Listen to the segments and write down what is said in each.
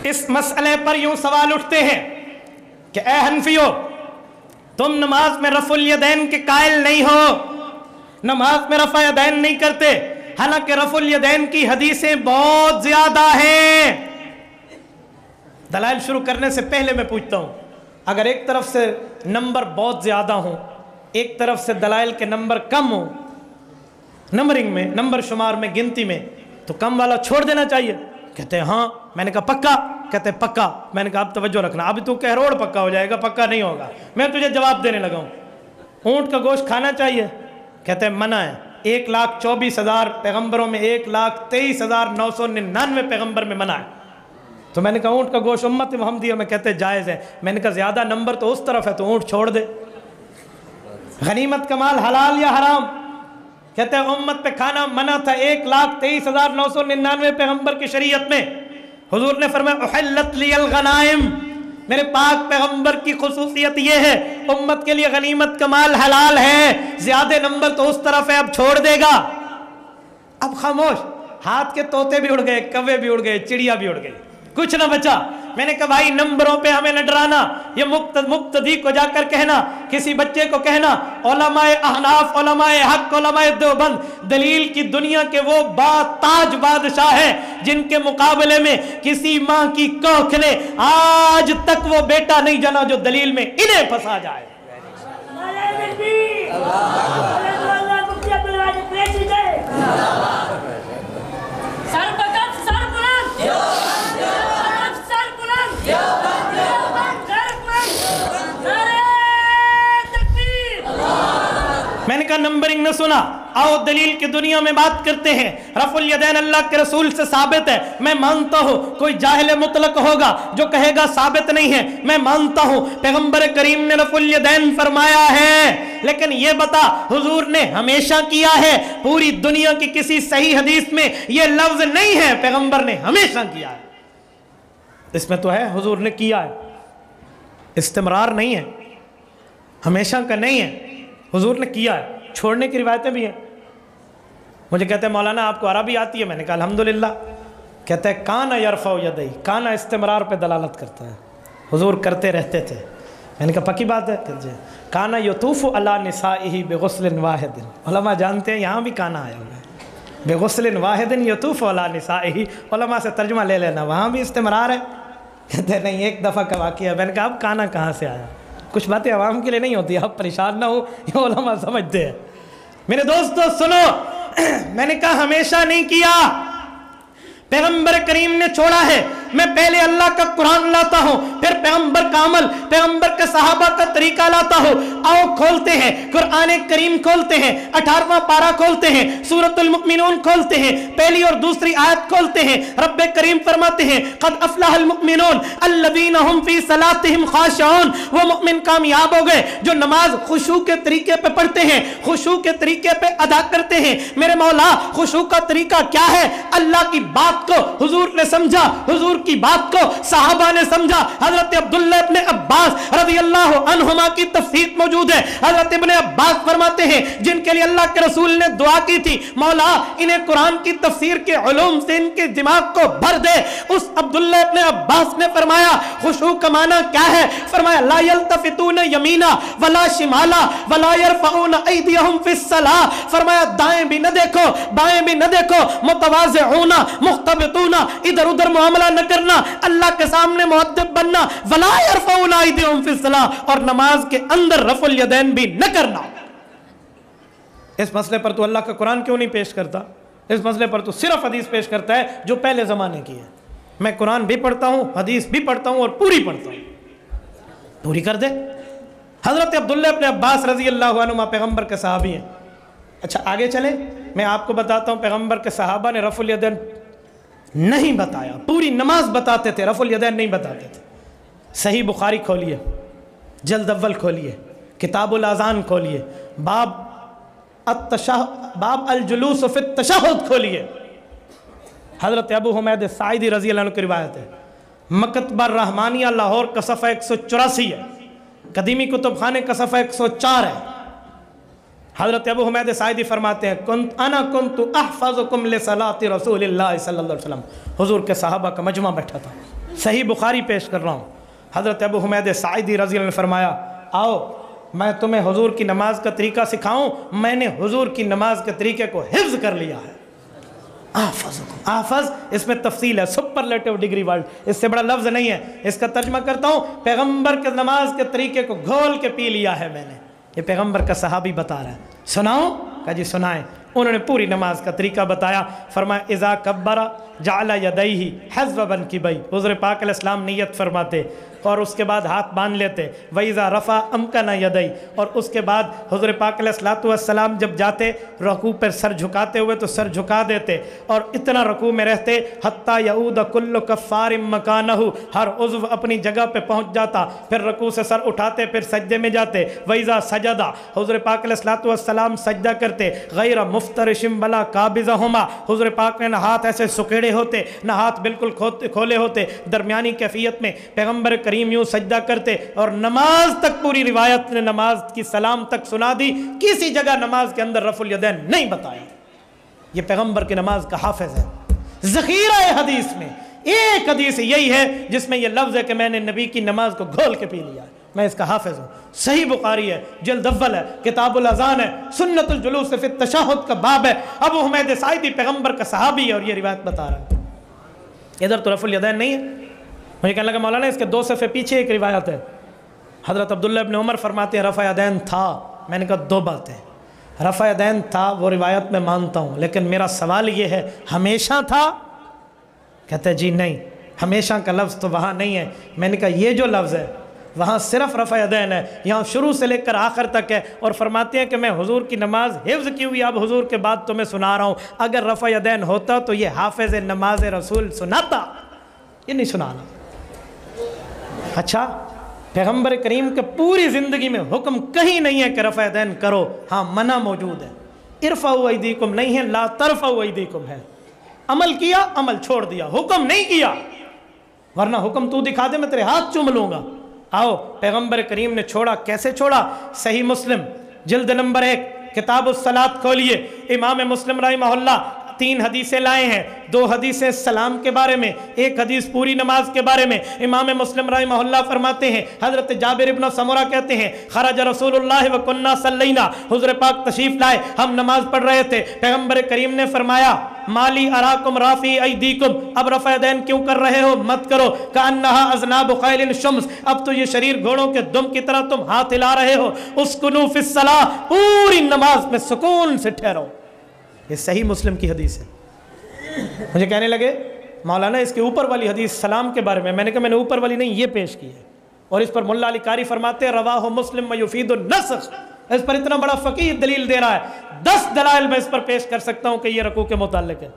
اس مسئلے پر یوں سوال اٹھتے ہیں کہ اے حنفیو، تم نماز میں رفع الیدین کے قائل نہیں ہو، نماز میں رفع یدین نہیں کرتے، حالانکہ رفع الیدین کی حدیثیں بہت زیادہ ہیں۔ دلائل شروع کرنے سے پہلے میں پوچھتا ہوں، اگر ایک طرف سے نمبر بہت زیادہ ہوں، ایک طرف سے دلائل کے نمبر کم ہوں، نمبرنگ میں، نمبر شمار میں، گنتی میں، تو کم والا چھوڑ دینا چاہیے؟ کہتے ہیں ہاں۔ میں نے کہا پکا؟ کہتے ہیں پکا۔ میں نے کہا اب توجہ رکھنا، اب تو کہروڑ پکا ہو جائے گا، پکا نہیں ہوگا۔ میں تجھے جواب دینے لگا ہوں، اونٹ کا گوشت کھانا چاہیے؟ کہتے ہیں منع ہے۔ 1,24,000 پیغمبروں میں 1,23,999 پیغمبر میں منع ہے۔ تو میں نے کہا اونٹ کا گوشت امت محمدیہ میں کہتے جائز ہے۔ میں نے کہا زیادہ نمبر تو اس طرف ہے تو اونٹ چھوڑ دے۔ غنیمت کا مال حلال یا حرام؟ کہتے ہیں امت پہ کھانا منع تھا 1,23,999 پیغمبر کی شریعت میں۔ حضور نے فرمایا احلت لی الغنائم، میرے پاک پیغمبر کی خصوصیت یہ ہے امت کے لیے غنیمت کا مال حلال ہے، زیادہ نمبر تو اس طرف ہے، اب چھوڑ دے گا۔ اب خاموش، ہاتھ کے طوطے بھی اڑ گئے، کوے بھی اڑ گئے، چڑیا بھی اڑ گئی، کچھ نہ بچا۔ میں نے کہا بھائی نمبروں پہ ہمیں نہ ڈرانا، یہ مقتدی کو جا کر کہنا، کسی بچے کو کہنا علماء احناف، علماء حق، علماء دیوبند دلیل کی دنیا کے وہ تاج بادشاہ ہیں جن کے مقابلے میں کسی ماں کی کوکھ نے آج تک وہ بیٹا نہیں جنا جو دلیل میں انہیں پھنسا جائے۔ میں نے کہا نمبرنگ نہ سنا، آؤ دلیل کی دنیا میں بات کرتے ہیں۔ رفع الیدین اللہ کے رسول سے ثابت ہے، میں مانتا ہوں۔ کوئی جاہل مطلق ہوگا جو کہے گا ثابت نہیں ہے، میں مانتا ہوں پیغمبر کریم نے رفع الیدین فرمایا ہے، لیکن یہ بتا حضور نے ہمیشہ کیا ہے؟ پوری دنیا کی کسی صحیح حدیث میں یہ لفظ نہیں ہے پیغمبر نے ہمیشہ کیا ہے۔ اس میں تو ہے حضور نے کیا ہے، استمرار نہیں ہے، ہمیشہ کا نہیں ہے، حضور نے کیا ہے۔ چھوڑنے کی روایتیں بھی ہیں۔ مجھے کہتے ہیں مولانا آپ کو عربی آتی ہے؟ میں نے کہا الحمدللہ۔ کہتے ہیں کانا یرفع یدیہ، کانا استمرار پہ دلالت کرتا ہے، حضور کرتے رہتے تھے۔ میں نے کہا پکی بات ہے؟ کہ کانا یطوف علی نسائہ بغسل واحد، علماء جانتے ہیں یہاں بھی کانا آیا ہوا ہے، بغسل واحد یطوف علی نسائہ، علماء سے ترجمہ لے لینا، وہاں بھی استمرار ہے۔ کہتے ہیں نہیں ایک دفعہ کا واقعہ ہے۔ میں نے کہا اب کانا کہاں سے آیا؟ کچھ باتیں عوام کے لیے نہیں ہوتی، آپ پریشان نہ ہو، یہ علماء سمجھتے ہیں۔ میرے دوستو سنو، میں نے کہا ہمیشہ نہیں کیا، پیغمبر کریم نے چھوڑا ہے۔ میں پہلے اللہ کا قرآن لاتا ہوں، پھر پیغمبر کا عمل، پیغمبر کے صحابہ کا طریقہ لاتا ہوں۔ آؤ کھولتے ہیں قرآن کریم، کھولتے ہیں 18واں پارہ، کھولتے ہیں سورۃ المؤمنون، کھولتے ہیں پہلی اور دوسری آیت کھولتے ہیں۔ رب کریم فرماتے ہیں قد افلح المؤمنون الذین هم فی صلاتهم خاشعون، وہ مومن کامیاب ہو گئے جو نماز خشوع کے طریقے پہ پڑھتے ہیں، خشوع کے طریقے پہ ادا کرتے ہیں۔ میرے مولا خشوع کا طریقہ کیا ہے؟ اللہ کی بات کو حضور نے سمجھا، حضور کی بات کو صحابہ نے سمجھا۔ حضرت عبداللہ ابن عباس رضی اللہ عنہما کی تفسیر موجود ہے۔ حضرت ابن عباس فرماتے ہیں جن کے لیے اللہ کے رسول نے دعا کی تھی مولا انہیں قرآن کی تفسیر کے علوم سے ان کے دماغ کو بھر دے، اس عبداللہ ابن عباس نے فرمایا خشوع کا معنی کیا ہے؟ فرمایا لا یلتفتون یمینا ولا شمالا ولا یرفعون ایدیہم فی الصلاۃ، فرمایا دائیں بھی نہ دیکھو بائیں بھی نہ دیکھو، متواضعون مختبطون، ادھر ادھر معاملہ نہ کرنا، اللہ کے سامنے مؤدب بننا، ولا یرفعون ایدیہم فی الصلاۃ، اور نماز کے اندر رفع الیدین بھی نہ کرنا۔ اس مسئلے پر تو اللہ کا قرآن کیوں نہیں پیش کرتا؟ اس مسئلے پر تو صرف حدیث پیش کرتا ہے جو پہلے زمانے کی ہے۔ میں قرآن بھی پڑھتا ہوں، حدیث بھی پڑھتا ہوں، اور پوری پڑھتا ہوں، پوری کر دے۔ حضرت عبداللہ ابن عباس رضی اللہ عنہما پیغمبر کے صحابی ہیں۔ اچھا آگے چلیں، میں آپ کو بتاتا ہوں پیغمبر کے صحابہ نے رفع الیدین نہیں بتایا، پوری نماز بتاتے تھے، رفع الیدین نہیں بتاتے تھے۔ صحیح بخاری کھولیے، جلد اول کھولیے، کتاب الاذان کھولیے، باب الجلوس فی التشہد کھولیے۔ حضرت ابو حمید ساعدی رضی اللہ عنہ کی روایت ہے، مکتبہ الرحمانیہ لاہور کا صفحہ 184 ہے، قدیمی کتب خانے کا صفحہ 104 ہے۔ हज़रत अबू हुमैद साइदी फरमाते हैं कुन्तु अहफ़ज़ुकुम लिसलाति रसूलिल्लाह सल्लल्लाहु अलैहि वसल्लम। हुज़ूर के सहाबा का मजमा बैठा था, सही बुखारी पेश कर रहा हूँ। हज़रत अबू हुमैद साइदी रज़ी अल्लाह ने फरमाया, आओ मैं तुम्हें हुज़ूर की नमाज का तरीका सिखाऊं। मैंने हुज़ूर की नमाज के तरीके को हिफ्ज़ कर लिया है। आफज़ इसमें तफसील है, सुपरलेटिव डिग्री वर्ड, इससे बड़ा लफ्ज़ नहीं है। इसका तर्जमा करता हूँ, पैगम्बर के नमाज के तरीके को घोल के पी लिया है मैंने। ये पैगम्बर का सहाबी बता रहा है। सुनाओ? कहा जी सुनाएं। उन्होंने पूरी नमाज का तरीका बताया। फरमाया इज़ा कब्बरा जाला यदैही हज़्वन की बई। हुज़ूर पाक अलैहिस्सलाम नियत फरमाते और उसके बाद हाथ बांध लेते। वईज़ा रफ़ा अमकना यदई, और उसके बाद हुज़ूर पाक अलैहिस्सलाम जब जाते रकू पर सर झुकाते हुए तो सर झुका देते और इतना रकू में रहते हत्ता यऊद कुल्लु कफ़ारिम मकानहु, हर उज़्व अपनी जगह पे पहुँच जाता। फिर रकू से सर उठाते, फिर सज्दे में जाते। वईज़ा सजदा, हुज़ूर पाक अलैहिस्सलाम सजदा करते। गैर मुफ्तरिशिम बला काबिज़हुमा, हुज़ूर पाक ने ना हाथ ऐसे सुकेड़े होते ना हाथ बिल्कुल खोले होते, दरमियानी कैफियत में पैगम्बर करीम यूँ सजदा करते। और नमाज तक पूरी रिवायत ने नमाज की सलाम तक सुना दी, किसी जगह नमाज के अंदर रफ़ुल यदैन नहीं बताया। ये पैगम्बर की नमाज का हाफिज है। ज़ख़ीरा है हदीस में, एक हदीस यही है जिसमें यह लफ्ज़ है कि मैंने नबी की नमाज को घोल के पी लिया, मैं इसका हाफिज हूँ। सही बुखारी है, जल्द अव्वल है, किताबुल अज़ान है, सुन्नतुल जुलूस से फिर तशहुद का बाब है। अबू हुमैद साइदी पैगम्बर का सहाबी है और ये रिवायत बता रहा है। इधर तो रफ़ुल यदैन नहीं है। मुझे कहने लगा मौलाना इसके 2 सफ़े पीछे एक रिवायत है। हज़रत अब्दुल्लाह इब्न उमर फरमाते हैं रफ़ा यदैन था। मैंने कहा 2 बातें, रफ़ा यदैन था वो रिवायत में मानता हूँ, लेकिन मेरा सवाल ये है हमेशा था? कहते जी नहीं, हमेशा का लफ्ज़ तो वहाँ नहीं है। मैंने कहा ये जो लफ्ज़ है वहाँ सिर्फ रफ़ा यदैन है, यहाँ शुरू से लेकर आखिर तक है। और फरमाते हैं कि मैं हुजूर की नमाज हिफ्ज़ की हुई अब हुजूर के बाद तुम्हें सुना रहा हूँ। अगर रफ़ा यदैन होता तो ये हाफिज़ नमाज रसूल सुनाता, ये नहीं सुनाना। अच्छा, पैगम्बर करीम के पूरी ज़िंदगी में हुक्म कहीं नहीं है कि रफ़ा यदैन करो, हाँ मना मौजूद है। इरफ़ाउ ऐदीकुम नहीं है, ला तरफ़ाउ ऐदीकुम है। अमल किया, अमल छोड़ दिया, हुक्म नहीं किया। वरना हुक्म तू दिखा दे मैं तेरे हाथ चूम लूँगा। आओ, पैगम्बर करीम ने छोड़ा, कैसे छोड़ा? सही मुस्लिम जिल्द नंबर 1 किताबुस सलात खोलिए। इमाम मुस्लिम रहमहुल्लाह 3 हदीसें लाए हैं। 2 हदीसें सलाम के बारे में, 1 हदीस पूरी नमाज के बारे में। इमाम मुस्लिम रहमहुल्लाह फरमाते हैं, हज़रत जाबिर इब्न समूरा कहते हैं खरज रसूलुल्लाह व कुन्ना सल्लैना, हुज़ूर पाक तशरीफ़ लाए, हम नमाज पढ़ रहे थे। पैगम्बर करीम ने फरमाया माली अराकुम राफ़ी ऐदीकुम, अब रफ़ा यदैन क्यों कर रहे हो? मत करो। कअन्नहा अज़नाबु ख़ैलिन शम्स, अब तो ये शरीर घोड़ों के दुम की तरह तुम हाथ हिला रहे हो। उस्कुनू फ़िस्सलाह, पूरी नमाज में सुकून से ठहरो। ये सही मुस्लिम की हदीस है। मुझे कहने लगे मौलाना इसके ऊपर वाली हदीस सलाम के बारे में, मैंने कहा मैंने ऊपर वाली नहीं ये पेश की है। और इस पर मुल्ला अली कारी फरमाते हैं रवाहु मुस्लिम व युफीदुन नस्ख, इस पर इतना बड़ा फ़कीह दलील दे रहा है। 10 दलाइल मैं इस पर पेश कर सकता हूँ कि ये रकू के मुताल्लिक़ है,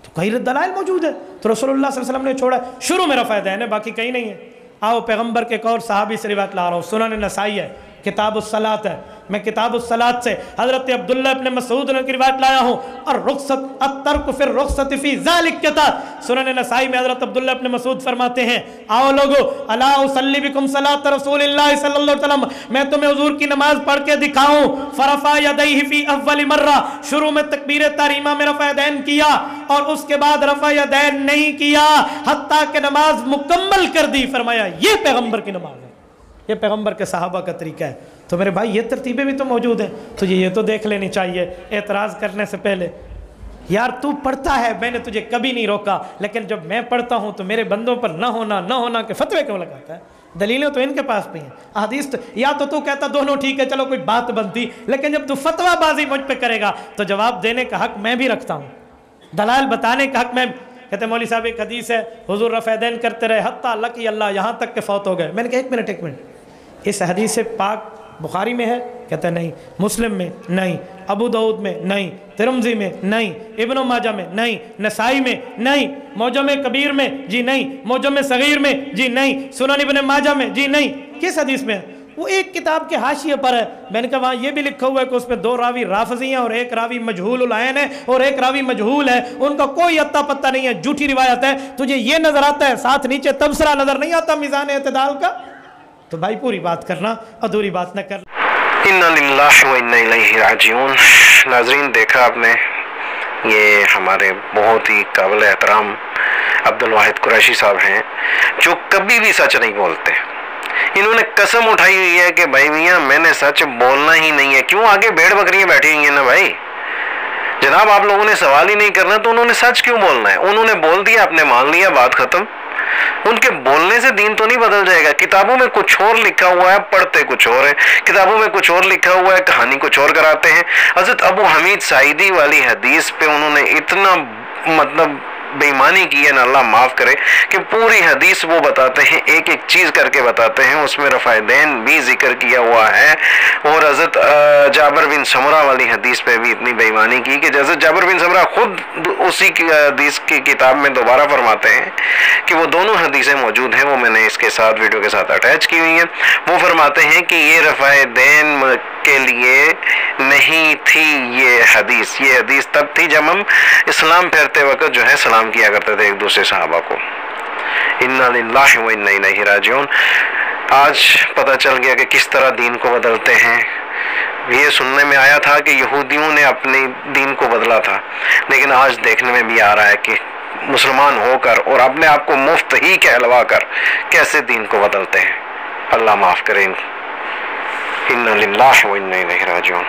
तो कई दलाइल मौजूद है। तो रसूलुल्लाह सल्लल्लाहु अलैहि वसल्लम ने छोड़ा, शुरू में रफ़ा यदैन है, बाकी कहीं नहीं है। आओ पैगम्बर के एक और सहाबी से रिवायत ला रहा हूँ, सुनन नसाई है, किताबुस सलात है। मैं किताबुस सलात से हज़रत अब्दुल्लाह इब्न मसूद की रिवायत लाया हूँ। और रुख़्सत अत-तर्क फिर रुख़्सत फ़ी ज़ालिक के साथ सुनन नसाई में हज़रत अब्दुल्लाह इब्न मसूद फरमाते हैं आओ लोगो अला उसल्ली बिकुम सलात रसूलिल्लाह सल्लल्लाहु अलैहि वसल्लम, मैं तुम्हें हुज़ूर की नमाज पढ़ के दिखाऊं। फ़रफ़ा यदैहि फ़ी अव्वल मर्रा, शुरू में तकबीर तहरीमा में रफ़ा यदैन किया और उसके बाद रफ़ा यदैन नहीं किया हत्ता के नमाज मुकम्मल कर दी। फरमाया ये पैगम्बर की नमाज है, ये पैगम्बर के सहाबा का तरीका है। तो मेरे भाई ये तरतीबें भी तो मौजूद हैं, तुझे ये तो देख लेनी चाहिए एतराज़ करने से पहले। यार तू पढ़ता है, मैंने तुझे कभी नहीं रोका, लेकिन जब मैं पढ़ता हूँ तो मेरे बंदों पर ना होना के फतवे क्यों लगाता है? दलीलें तो इनके पास भी हैं, अहदीस तो, या तो तू कहता दोनों ठीक है चलो कोई बात बनती, लेकिन जब तू फतवाबाजी मुझ पर करेगा तो जवाब देने का हक मैं भी रखता हूँ, दलाल बताने का हक मैं। कहते मौली साहब एक हदीस है हुजूर रफ़ा यदैन करते रहे हत्ता लकी अल्लाह, यहाँ तक के फौत हो गए। मैंने कहा एक मिनट, इस हदीस से पाक बुखारी में है? कहते नहीं, मुस्लिम में नहीं, अबू दाऊद में नहीं, तिरमिज़ी में नहीं, इब्न माजा में नहीं, नसाई में नहीं, मौजम कबीर में जी नहीं, मौजम सगीर में जी नहीं, सुनन इब्न माजा में जी नहीं। किस हदीस में? वो एक किताब के हाशिए पर है। मैंने कहा वहाँ ये भी लिखा हुआ है कि उसमें 2 रावी राफज़ी हैं और 1 रावी मजहूल आयन है और 1 रावी मजहूल है, उनका कोई अत्ता पत्ता नहीं है, झूठी रिवायत है। तुझे ये नज़र आता है, साथ नीचे तबसरा नज़र नहीं आता मीज़ान एतदाल का? तो भाई पूरी बात करना, अधूरी बात न करना। इन्ना लिल्लाहि व इन्ना इलैहि राजिऊन। नाज़रीन, देखा आपने, ये हमारे बहुत ही काबिल एहतराम अब्दुल वाहिद कुरैशी साहब हैं, जो कभी भी सच नहीं बोलते। इन्होंने कसम उठाई हुई है कि भाई मियाँ मैंने सच बोलना ही नहीं है। क्यों? आगे भेड़ बकरियां बैठी हुई हैं ना भाई। जनाब, आप लोगों ने सवाल ही नहीं करना तो उन्होंने सच क्यों बोलना है? उन्होंने बोल दिया, आपने मान लिया, बात खत्म। उनके बोलने से दीन तो नहीं बदल जाएगा। किताबों में कुछ और लिखा हुआ है, पढ़ते कुछ और है। किताबों में कुछ और लिखा हुआ है, कहानी कुछ और कराते हैं। हज़रत अबू हमीद साइदी वाली हदीस पे उन्होंने इतना मतलब बेईमानी की है ना, अल्लाह माफ़ करे, कि पूरी हदीस वो बताते हैं, एक एक चीज़ करके बताते हैं। उसमें रफ़ाए दैन भी जिक्र किया हुआ है। और हज़रत जाबिर बिन समरा वाली हदीस पे भी इतनी बेईमानी की कि जैसे जाबिर बिन समरा खुद उसी की हदीस की किताब में दोबारा फरमाते हैं कि वो दोनों हदीसें मौजूद हैं, वो मैंने इसके साथ वीडियो के साथ अटैच की हुई हैं। वो फरमाते हैं कि ये रफ़ाए दैन के लिए नहीं थी ये हदीस तब थी जब हम इस्लाम फेरते वक्त जो है सलाम किया करते थे एक दूसरे सहाबा को। इन्ना लिल्लाहि व इन्ना इलैहि राजिऊन। आज पता चल गया कि किस तरह दीन को बदलते हैं। ये सुनने में आया था कि यहूदियों ने अपने दीन को बदला था, लेकिन आज देखने में भी आ रहा है कि मुसलमान होकर और अपने आप को मुफ्त ही कहलवा कर कैसे दीन को बदलते हैं। अल्लाह माफ़ करें। इन्ना लिल्लाहि व इन्ना इलैहि राजिऊन।